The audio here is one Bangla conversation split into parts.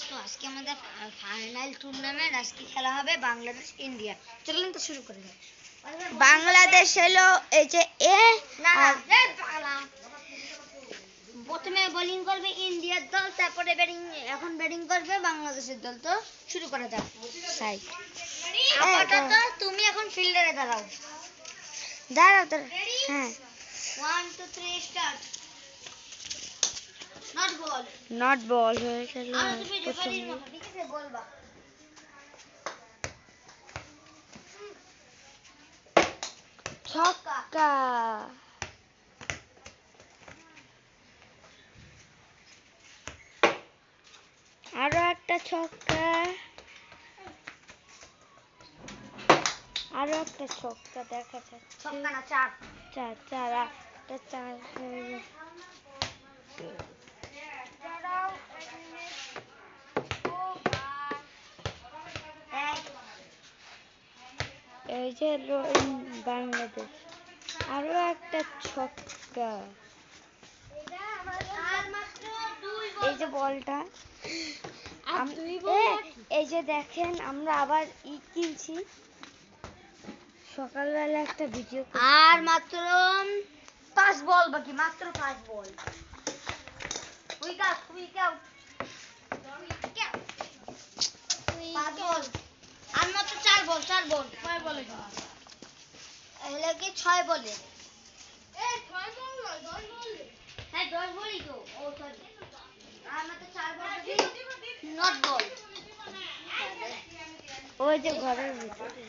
তো আজকে আমাদের ফাইনাল টুর্নামেন্ট আজকে খেলা হবে বাংলাদেশ ইন্ডিয়া। চলুন তো শুরু করে দিই। বাংলাদেশ হলো এই যে প্রথমে বোলিং করবে ইন্ডিয়ার দল, তারপরে এখন ব্যাটিং করবে বাংলাদেশের দল। তো শুরু করে দাও। সাইড আপাতত তুমি এখন ফিল্ডারে দাঁড়াও। হ্যাঁ 1 2 3 স্টার্ট। নট বল হয়ে গেল। তুমি রেফারির মতো ঠিক আছে বলবা। ছক্কা। আরো একটা ছক্কা, আরো একটা ছক্কা দেখা যাচ্ছে। ছক্কা না চার। চার চার একটা চার হয়ে গেছে। এই যে বাংলাদেশ আরো একটা ছক্কা। এই যে বলটা এই যে দেখেন আমরা আবার কিনছি সকালবেলা একটা ভিডিও। আর মাত্র 5 বল বাকি, মাত্র 5 বল। উইক আউট 5 বল। আর মাত্র 4 বল 6 বলে এহলে কি 6 বলে। 6 বল না 10 বল। হ্যাঁ 10 বলই তো। ও সরি। আর মাত্র 4 বল বাকি, নট বল। ওই যে ঘরের ভিতরে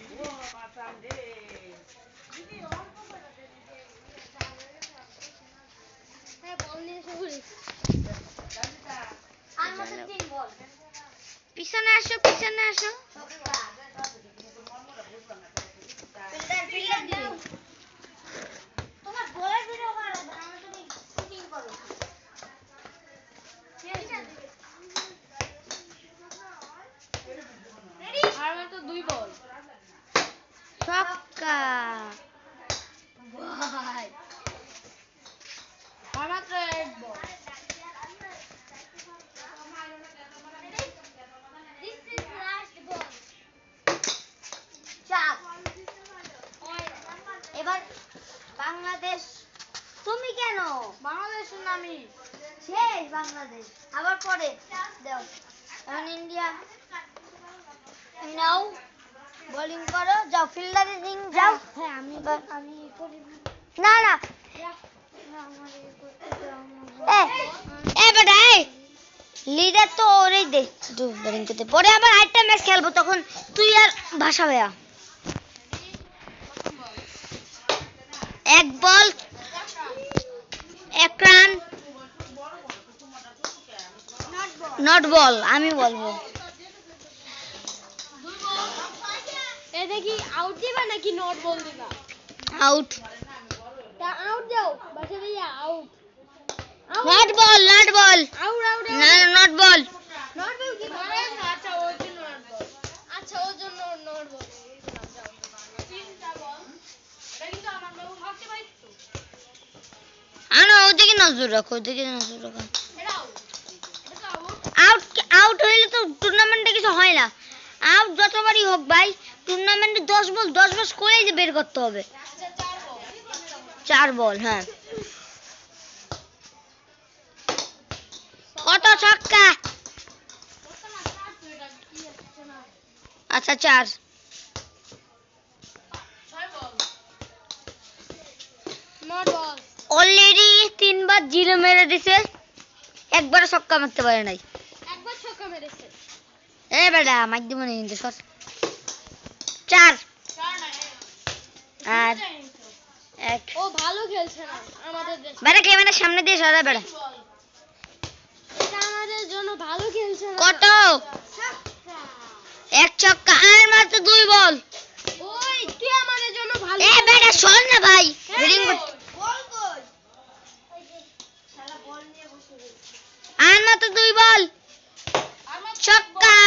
পিছনে আসো তোমার বলের ভিডিও করো না, তুমি শুটিং করো। আর মাত্র 2 বল। ছক্কা। ভাই আর মাত্র 1 বল। এবার বাংলাদেশ। তুমি কেন বাংলাদেশ নামি শেষ বাংলাদেশ আবার পরে দাও। এখন ইন্ডিয়া নাও বোলিং করো, যাও ফিল্ডারে রিং যাও। হ্যাঁ আমি করি না না বেটা লিডার তো ওরেই দে বোলিং করতে, পরে আবার আরেকটা ম্যাচ খেলবো তখন তুই আর ভাষা ভাইয়া। 1 বল 1 রান। নট বল আমি বলবো। এটা কি আউট দিবা নাকি নট বল দিবা? আউট। তা আউট দাও বাচ্চা ভাইয়া। আউট নট বল আউট না নট বল। নট বল কি ধরে? আচ্ছা ওর জন্য নট বল। আচ্ছা ওর জন্য নট বল। তিনটা বল। এটা কিন্তু আমার বাবু ভাবতে পারতো। আনো ওদিকে নজর রাখো, ওদিকে নজর রাখো। এটা আউট। এটা আউট। আউট হইলে তো টুর্নামেন্টে কিছু হয় না। আউট যতবারই হোক ভাই, টুর্নামেন্টে 10 বল করেই যে বের করতে হবে। আচ্ছা 4 বল। 4 বল হ্যাঁ। কত ছক্কা? আচ্ছা 4। 6 বল। Not ball. অলরেডি 3 বার জিরো মেরে দিছে, একবার ছক্কা মারতে পারে নাই। একবার ছক্কা মেরেছে। এ বেটা মাইক দিব না কিন্তু সর। 4 আর 1। ও ভালো খেলছে না আমাদের দেশে। বেটা ক্যামেরার সামনে দিয়ে সরা বেটা। এটা আমাদের জন্য ভালো খেলছে না। কত? 1 ছক্কা আর মাত্র 2 বল। ওই তুই আমাদের জন্য ভালো। এ বেটা সর না ভাই, রিডিং করতে। বল কই? শালা বল নিয়ে বসে রয়েছে। আর মাত্র 2 বল। ছক্কা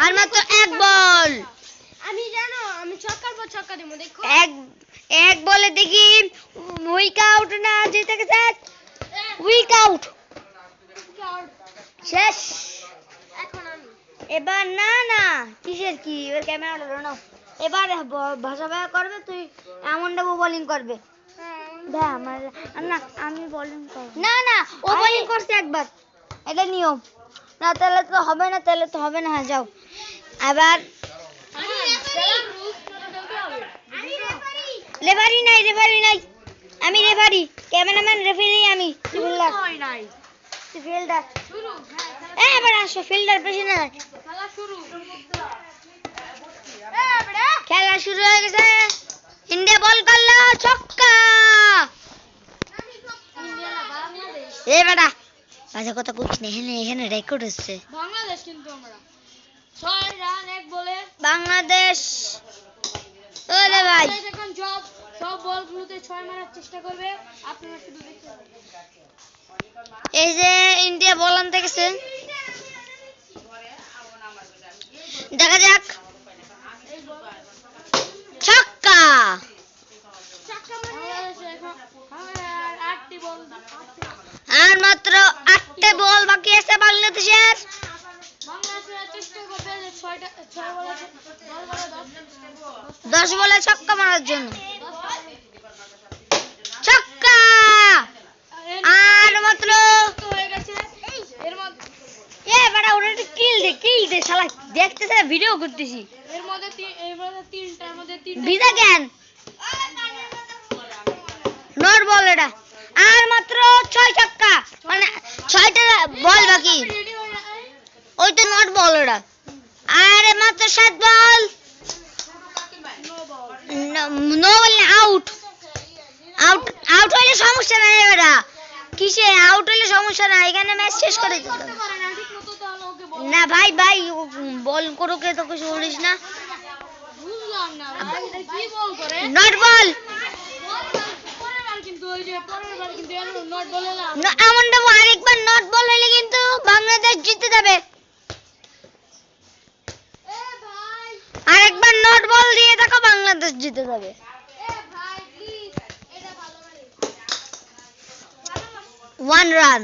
আর মাত্র 1 বল। আমি জানো আমি ছক্কার পর ছক্কা দেবো দেখো। এক বলে দেখি উইক আউট না জিতে গেছে। উইক আউট শেষ। এবার না না কিসের কি এবার ক্যামেরাটা নাও এবার ভাষা ভাষা করবে তুই এমন দেবো বোলিং করবে দে আমার না আমি বোলিং করব না না ও বোলিং করছে একবার এটা নিয়ম না তাহলে তো হবে না হ্যাঁ যাও আবার রেফারি নাই আমি রেফারি ক্যামেরাম্যান রেফারি আমি ফিল্ডার ফিল্ডার এবার আসো ফিল্ডার বেশি না খেলা শুরু হয়ে গেছে ইন্ডিয়া বল করলো ছক্কা এ বেটা বাজে কথা কইছ না এখানে রেকর্ড হচ্ছে বাংলাদেশ কিন্তু আমরা 6 রান 1 বলে বাংলাদেশ ওরে ভাই এখন সব বলগুলোতে 6 মারার চেষ্টা করবে আপনারা শুধু দেখতে থাকুন এই যে ইন্ডিয়া বল আনতে গেছে দেখা যাক ছক্কা আর মাত্র 8টা বল বাকি আছে বাংলাদেশের 10 বলে ছক্কা মারার জন্য ছক্কা আর মাত্র এ বড় ওরে কিল দে শালা দেখতেছ ভিডিও করতেছি এর মধ্যে তিনটার মধ্যে বিদা কেন নট বল এটা আর মাত্র 6 ছক্কা মানে 6টা বল বাকি ওই তো নট বল এটা আর মাত্র 7 বল নো বল আউট হইলে সমস্যা নাই এটা কিসে আউট হইলে সমস্যা নাই এখানে ম্যাচ শেষ করে দিতে না ভাই বল করোকে তো কিছু বলিস না বুঝলাম না ভাই এটা কি বল করে নট বল পরেরবার কিন্তু নট বলে না এমন দেবো আরেকবার নট বল হইলে কিন্তু বাংলাদেশ জিতে যাবে আরেকবার নট বল দিয়ে দেখো বাংলাদেশ জিতে যাবে ভাই প্লিজ এটা ভালো করে 1 রান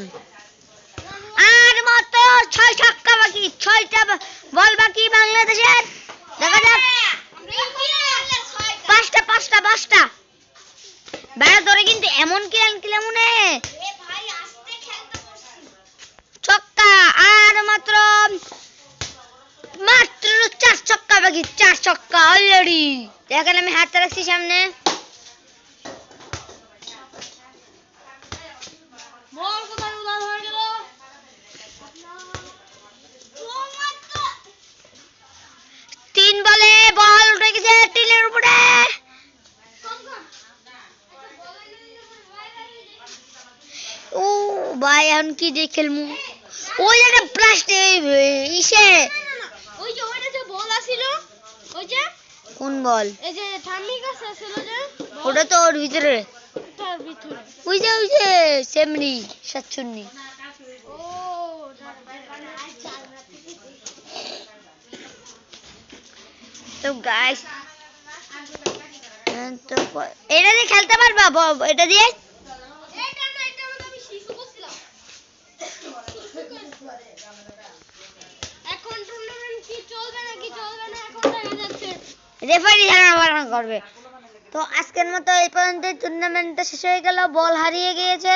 আর মাত্র 6 ছক্কা বাকি 6টা বল বাকি বাংলাদেশের দেখা যাক 5টা বেড়া ধরে কিন্তু এমন কিলে মনে ছক্কা আর মাত্র 4 ছক্কা বাকি 4 ছক্কা অলরেডি দেখেন আমি হাতটা রাখছি সামনে বল কোথায় উদার হয়ে গেল 3 বলে বল উঠে গেছে টিলের উপরে ও ভাই এখন কি দিয়ে খেলমু ওই একটা প্লাস্টিক ইসে ওই যে ওইটা যে বল আছিল ওই যে কোন বল এই যে ঠাম্মি কাছে ছিল যে ওটা তো ওর ভিতরে তার ভিতরে ওই যে সেমনি সাতচুন্নি ও তো গাইস তো এটা দিয়ে খেলতে পারবা এটা দিয়ে এখন টুর্নামেন্ট কি চলবে না এখন দেখা যাচ্ছে রেফারি ধারণা করবে তো আজকের মতো এই পর্যন্ত টুর্নামেন্টটা শেষ হয়ে গেল বল হারিয়ে গিয়েছে